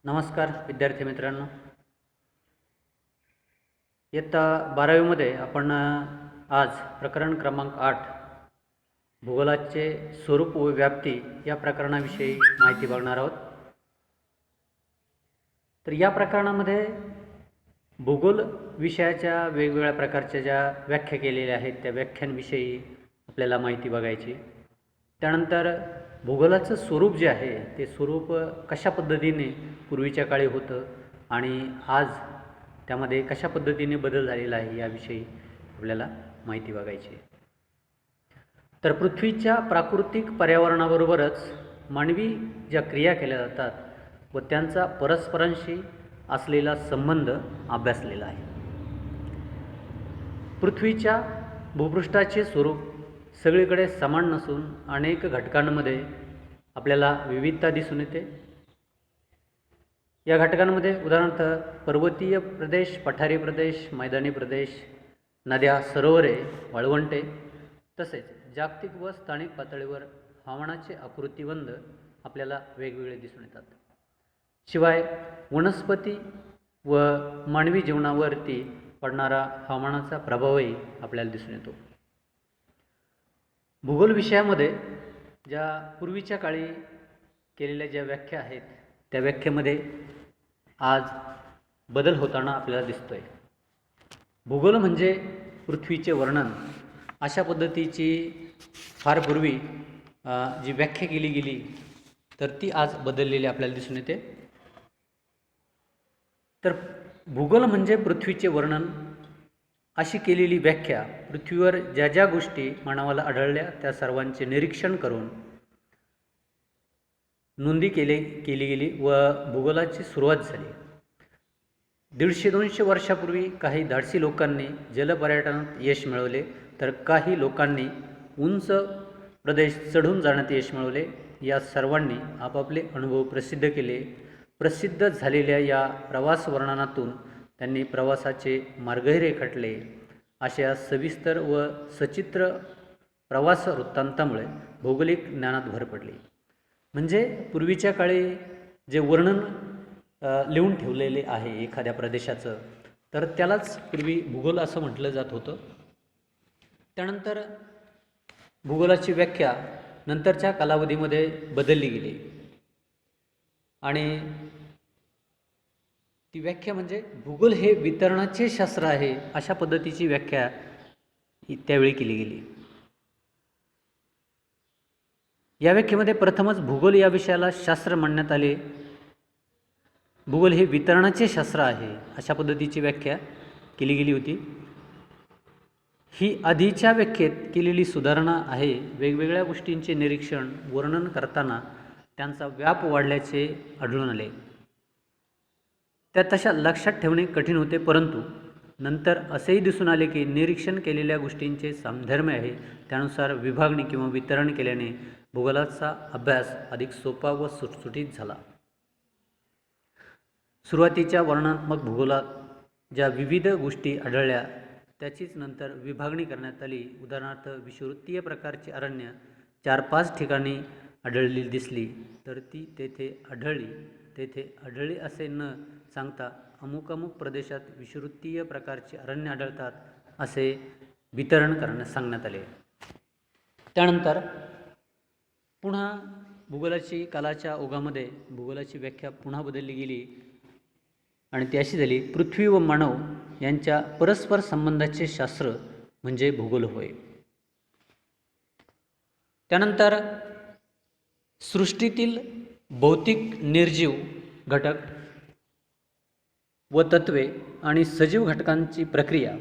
नमस्कार विद्यार्थी मित्रांनो. इयत्ता 12वीमध्ये आपण आज प्रकरण क्रमांक 8 भूगोलाचे स्वरूप व व्याप्ती या प्रकरणाविषयी माहिती बघणार आहोत. तर या प्रकरणामध्ये भूगोल विषयाच्या वेगवेगळ्या प्रकारच्या ज्या व्याख्या केलेल्या आहेत त्या व्याख्यांविषयी आपल्याला माहिती बघायची. त्यानंतर भूगोलाचं स्वरूप जे आहे ते स्वरूप कशा पद्धतीने पूर्वीच्या काळी होतं आणि आज त्यामध्ये कशा पद्धतीने बदल झालेला आहे याविषयी आपल्याला माहिती बघायची. तर पृथ्वीच्या प्राकृतिक पर्यावरणाबरोबरच मानवी ज्या क्रिया केल्या जातात व त्यांचा परस्परांशी असलेला संबंध अभ्यासलेला आहे. पृथ्वीच्या भूपृष्ठाचे स्वरूप सगळीकडे समान नसून अनेक घटकांमध्ये आपल्याला विविधता दिसून येते. या घटकांमध्ये उदाहरणार्थ पर्वतीय प्रदेश, पठारी प्रदेश, मैदानी प्रदेश, नद्या, सरोवरे, वाळवंटे तसेच जागतिक व स्थानिक पातळीवर हवामानाचे आकृतिबंध आपल्याला वेगवेगळे दिसून येतात. शिवाय वनस्पती व मानवी जीवनावरती पडणारा हवामानाचा प्रभावही आपल्याला दिसून येतो. भूगोल विषयामध्ये ज्या पूर्वीच्या काळी केलेल्या ज्या व्याख्या आहेत त्या व्याख्येमध्ये आज बदल होताना आपल्याला दिसतोय. भूगोल म्हणजे पृथ्वीचे वर्णन अशा पद्धतीची फार पूर्वी जी व्याख्या केली गेली तर ती आज बदललेली आपल्याला दिसून येते. तर भूगोल म्हणजे पृथ्वीचे वर्णन अशी केलेली व्याख्या पृथ्वीवर ज्या ज्या गोष्टी मानवाला आढळल्या त्या सर्वांचे निरीक्षण करून नोंदी केली गेली व भूगोलाची सुरुवात झाली. 150-200 वर्षापूर्वी काही धाडसी लोकांनी जलपर्यटनात यश मिळवले तर काही लोकांनी उंच प्रदेश चढून जाण्यात यश मिळवले. या सर्वांनी आपापले अनुभव प्रसिद्ध केले. प्रसिद्ध झालेल्या या प्रवास वर्णनातून त्यांनी प्रवासाचे मार्गही रेखाटले. अशा सविस्तर व सचित्र प्रवास वृत्तांतामुळे भौगोलिक ज्ञानात भर पडली. म्हणजे पूर्वीच्या काळी जे वर्णन लिहून ठेवलेले आहे एखाद्या प्रदेशाचं तर त्यालाच पूर्वी भूगोल असं म्हटलं जात होतं. त्यानंतर भूगोलाची व्याख्या नंतरच्या कालावधीमध्ये बदलली गेली आणि ती व्याख्या म्हणजे भूगोल हे वितरणाचे शास्त्र आहे अशा पद्धतीची व्याख्या त्यावेळी केली गेली. या व्याख्येमध्ये प्रथमच भूगोल या विषयाला शास्त्र म्हणण्यात आले. भूगोल हे वितरणाचे शास्त्र आहे अशा पद्धतीची व्याख्या केली गेली होती. ही आधीच्या व्याख्येत केलेली सुधारणा आहे. वेगवेगळ्या गोष्टींचे निरीक्षण वर्णन करताना त्यांचा व्याप वाढल्याचे आढळून आले. त्या तशा लक्षात ठेवणे कठीण होते, परंतु नंतर असेही दिसून आले की निरीक्षण केलेल्या गोष्टींचे साधर्म्य आहे. त्यानुसार विभागणी किंवा वितरण केल्याने भूगोलाचा अभ्यास अधिक सोपा व सुटसुटीत झाला. सुरुवातीच्या वर्णनात्मक भूगोलात ज्या विविध गोष्टी आढळल्या त्याचीच नंतर विभागणी करण्यात आली. उदाहरणार्थ विषुववृत्तीय प्रकारची अरण्य 4-5 ठिकाणी आढळलेली दिसली तर ती तेथे आढळली असे न सांगता अमुक अमुक प्रदेशात विषुववृत्तीय प्रकारची अरण्य आढळतात असे वितरण करण्यास सांगण्यात आले. त्यानंतर पुन्हा भूगोलाची कालाच्या ओघामध्ये भूगोलाची व्याख्या पुन्हा बदलली गेली आणि ती अशी झाली: पृथ्वी व मानव यांच्या परस्पर संबंधाचे शास्त्र म्हणजे भूगोल होय. त्यानंतर सृष्टीतील भौतिक निर्जीव घटक व तत्वे आणि सजीव घटकांची प्रक्रिया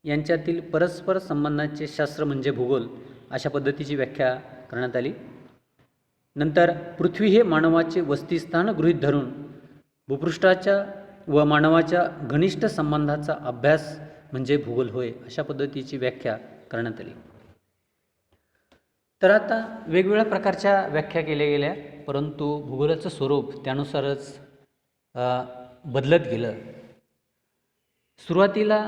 यांच्यातील परस्पर संबंधाचे शास्त्र म्हणजे भूगोल अशा पद्धतीची व्याख्या करण्यात आली. नंतर पृथ्वी हे मानवाचे वसतिस्थान गृहीत धरून भूपृष्ठाच्या व मानवाच्या घनिष्ठ संबंधाचा अभ्यास म्हणजे भूगोल होय अशा पद्धतीची व्याख्या करण्यात आली. तर आता वेगवेगळ्या प्रकारच्या व्याख्या केल्या गेल्या, परंतु भूगोलाचं स्वरूप त्यानुसारच बदलत गेलं. सुरुवातीला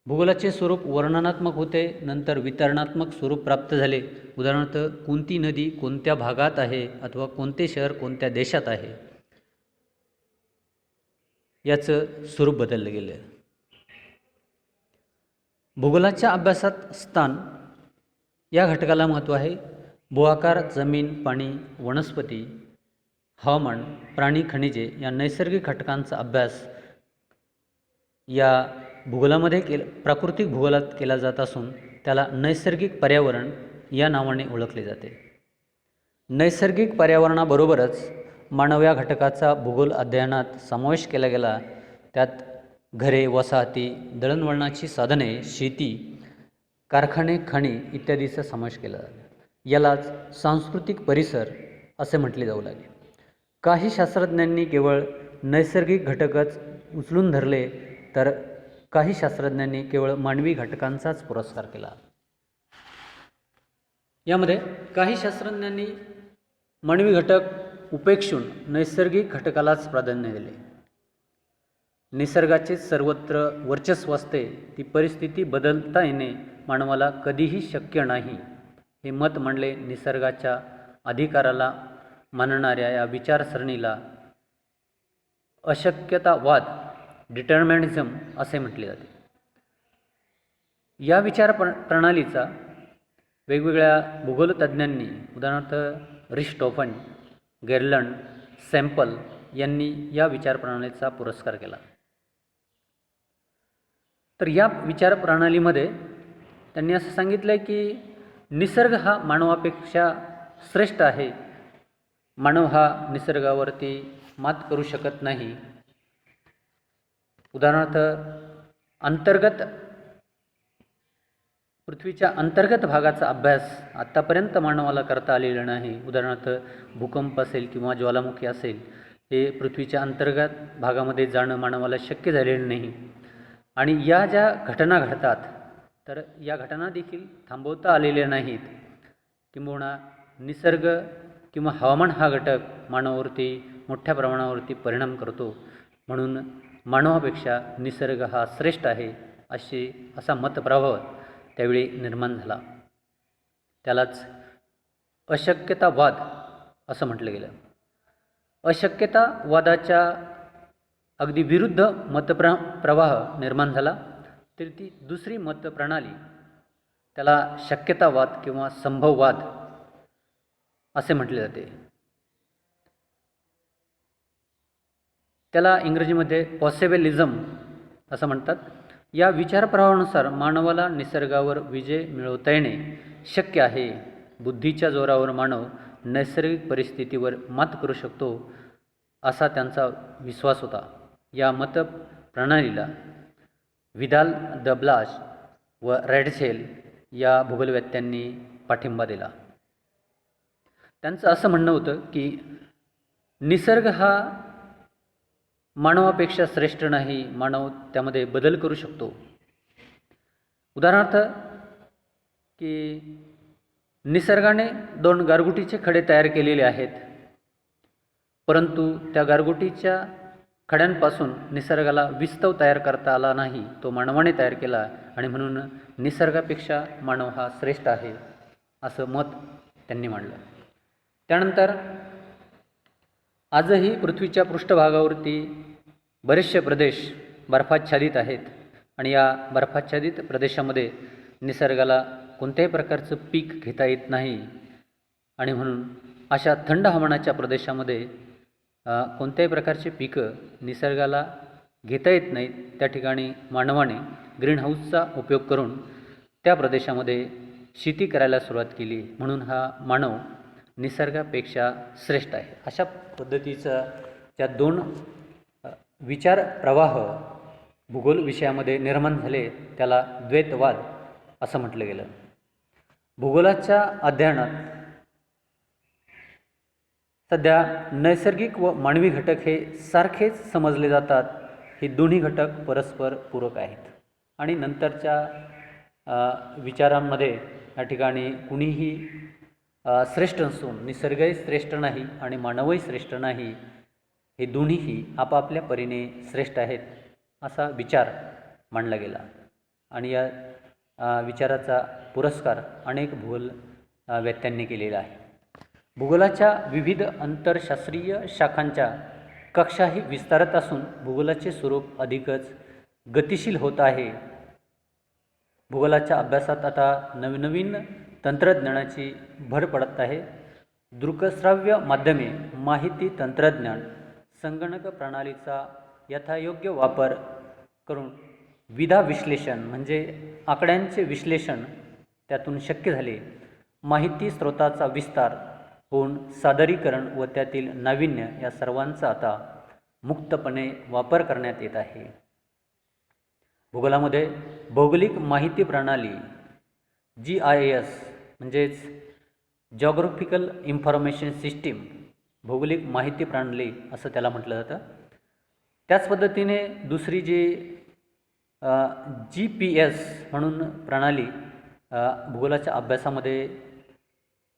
भूगोलाचे स्वरूप वर्णनात्मक होते, नंतर वितरणात्मक स्वरूप प्राप्त झाले. उदाहरणार्थ कोणती नदी कोणत्या भागात आहे अथवा कोणते शहर कोणत्या देशात आहे याचं स्वरूप बदललं गेलं. भूगोलाच्या अभ्यासात स्थान या घटकाला महत्त्व आहे. भूआकार, जमीन, पाणी, वनस्पती, हवामान, प्राणी, खनिजे या नैसर्गिक घटकांचा अभ्यास या भूगोलामध्ये प्राकृतिक भूगोलात केला जात असून त्याला नैसर्गिक पर्यावरण या नावाने ओळखले जाते. नैसर्गिक पर्यावरणाबरोबरच मानव या घटकाचा भूगोल अध्ययनात समावेश केला गेला. त्यात घरे, वसाहती, दळणवळणाची साधने, शेती, कारखाने, खणी इत्यादीचा समावेश केला जातो. यालाच सांस्कृतिक परिसर असे म्हटले जाऊ लागले. काही शास्त्रज्ञांनी केवळ नैसर्गिक घटकच उचलून धरले तर काही शास्त्रज्ञांनी केवळ मानवी घटकांचाच पुरस्कार केला. यामध्ये काही शास्त्रज्ञांनी मानवी घटक उपेक्षून नैसर्गिक घटकालाच प्राधान्य दिले. निसर्गाचे सर्वत्र वर्चस्व असते, ती परिस्थिती बदलता येणे मानवाला कधीही शक्य नाही हे मत मांडले. निसर्गाच्या अधिकाराला मानणाऱ्या या विचारसरणीला अशक्यतावाद, डिटर्मिनिझम असे म्हटले जाते. या विचार प्रणालीचा वेगवेगळ्या भूगोलतज्ज्ञांनी, उदाहरणार्थ रिस्टोफन, गेरलंड, सॅम्पल यांनी या विचार प्रणालीचा पुरस्कार केला. तर या विचार प्रणालीमध्ये त्यांनी असं सांगितलं की निसर्ग हा मानवापेक्षा श्रेष्ठ आहे. मानव हा निसर्गावरती मात करू शकत नाही. उदाहरणार्थ पृथ्वीच्या अंतर्गत भागाचा अभ्यास आत्तापर्यंत मानवाला करता आलेला नाही. उदाहरणार्थ भूकंप असेल किंवा ज्वालामुखी असेल, हे पृथ्वीच्या अंतर्गत भागामध्ये जाणं मानवाला शक्य झालेलं नाही. आणि या ज्या घटना घडतात तर या घटना देखील थांबवता आलेल्या नाहीत. किंबहुना निसर्ग किंवा हवामान हा घटक मानवावरती मोठ्या प्रमाणावरती परिणाम करतो. म्हणून मानवापेक्षा निसर्ग हा श्रेष्ठ आहे असा मतप्रभाव त्यावेळी निर्माण झाला. त्यालाच अशक्यतावाद असं म्हटलं गेलं. अशक्यतावादाच्या अगदी विरुद्ध मतप्रवाह निर्माण झाला. तर ती दुसरी मतप्रणाली, त्याला शक्यतावाद किंवा संभववाद असे म्हटले जाते. त्याला इंग्रजीमध्ये पॉसिबिलिझम असं म्हणतात. या विचारप्रवाहानुसार मानवाला निसर्गावर विजय मिळवता येणे शक्य आहे. बुद्धीच्या जोरावर मानव नैसर्गिक परिस्थितीवर मात करू शकतो असा त्यांचा विश्वास होता. या मतप्रणालीला विदाल, द ब्लाश व रॅडसेल या भूगोलवेत्त्यांनी पाठिंबा दिला. त्यांचं असं म्हणणं होतं की निसर्ग हा मानवापेक्षा श्रेष्ठ नाही, मानव त्यामध्ये बदल करू शकतो. उदाहरणार्थ की निसर्गाने 2 गारगुटीचे खडे तयार केलेले आहेत, परंतु त्या गारगुटीच्या खड्यांपासून निसर्गाला विस्तव तयार करता आला नाही, तो मानवाने तयार केला. आणि म्हणून निसर्गापेक्षा मानव हा श्रेष्ठ आहे असं मत त्यांनी मांडलं. त्यानंतर आजही पृथ्वीच्या पृष्ठभागावरती बरेचसे प्रदेश बर्फाच्छादित आहेत आणि या बर्फाच्छादित प्रदेशामध्ये निसर्गाला कोणत्याही प्रकारचं पीक घेता येत नाही. आणि म्हणून अशा थंड हवामानाच्या प्रदेशामध्ये कोणत्याही प्रकारचे पिकं निसर्गाला घेता येत नाहीत. त्या ठिकाणी मानवाने ग्रीनहाऊसचा उपयोग करून त्या प्रदेशामध्ये शेती करायला सुरुवात केली. म्हणून हा मानव निसर्गापेक्षा श्रेष्ठ आहे. अशा पद्धतीचा त्या 2 विचार प्रवाह भूगोल विषयामध्ये निर्माण झाले, त्याला द्वैतवाद असं म्हटलं गेलं. भूगोलाच्या अध्ययनात सध्या नैसर्गिक व मानवी घटक हे सारखेच समजले जातात. हे दोन्ही घटक परस्पर पूरक आहेत. आणि नंतरच्या विचारांमध्ये या ठिकाणी कुणीही श्रेष्ठ नसून निसर्गही श्रेष्ठ नाही आणि मानवही श्रेष्ठ नाही, हे दोन्हीही आपापल्या परीने श्रेष्ठ आहेत असा विचार मांडला गेला. आणि या विचाराचा पुरस्कार अनेक भूगोल वेत्त्यांनी केलेला आहे. भूगोलाच्या विविध आंतरशास्त्रीय शाखांच्या कक्षाही विस्तारत असून भूगोलाचे स्वरूप अधिकच गतिशील होत आहे. भूगोलाच्या अभ्यासात आता नवनवीन तंत्रज्ञानाची भर पडत आहे. दृकश्राव्य माध्यमे, माहिती तंत्रज्ञान, संगणक प्रणालीचा यथायोग्य वापर करून विधा विश्लेषण म्हणजे आकड्यांचे विश्लेषण त्यातून शक्य झाले. माहिती स्रोताचा विस्तार होऊन सादरीकरण व त्यातील नाविन्य या सर्वांचा आता मुक्तपणे वापर करण्यात येत आहे. भूगोलामध्ये भौगोलिक माहिती प्रणाली GIS म्हणजेच जॉग्राफिकल इन्फॉर्मेशन सिस्टीम, भौगोलिक माहिती प्रणाली असं त्याला म्हटलं जातं. त्याच पद्धतीने दुसरी जी GPS म्हणून प्रणाली भूगोलाच्या अभ्यासामध्ये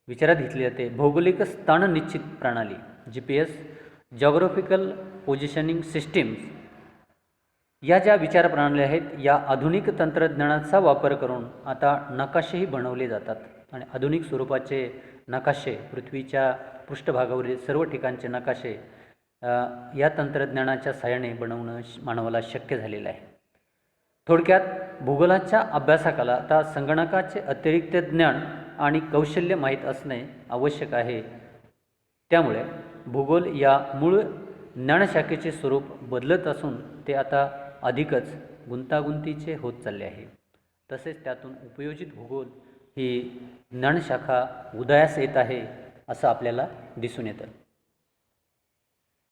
विचारात घेतली जाते. भौगोलिक स्थान निश्चित प्रणाली GPS, जॉग्राफिकल पोझिशनिंग सिस्टीम्स या ज्या विचार प्रणाली आहेत, या आधुनिक तंत्रज्ञानाचा वापर करून आता नकाशेही बनवले जातात आणि आधुनिक स्वरूपाचे नकाशे, पृथ्वीच्या पृष्ठभागावरील सर्व ठिकाणचे नकाशे या तंत्रज्ञानाच्या सहाय्याने बनवणं मानवाला शक्य झालेलं आहे. थोडक्यात भूगोलाच्या अभ्यासाकाला आता संगणकाचे अतिरिक्त ज्ञान आणि कौशल्य माहीत असणे आवश्यक आहे. त्यामुळे भूगोल या मूळ ज्ञानशाखेचे स्वरूप बदलत असून ते आता अधिकच गुंतागुंतीचे होत चालले आहे. तसेच त्यातून उपयोजित भूगोल ही ज्ञानशाखा उदयास येत आहे असं आपल्याला दिसून येतं.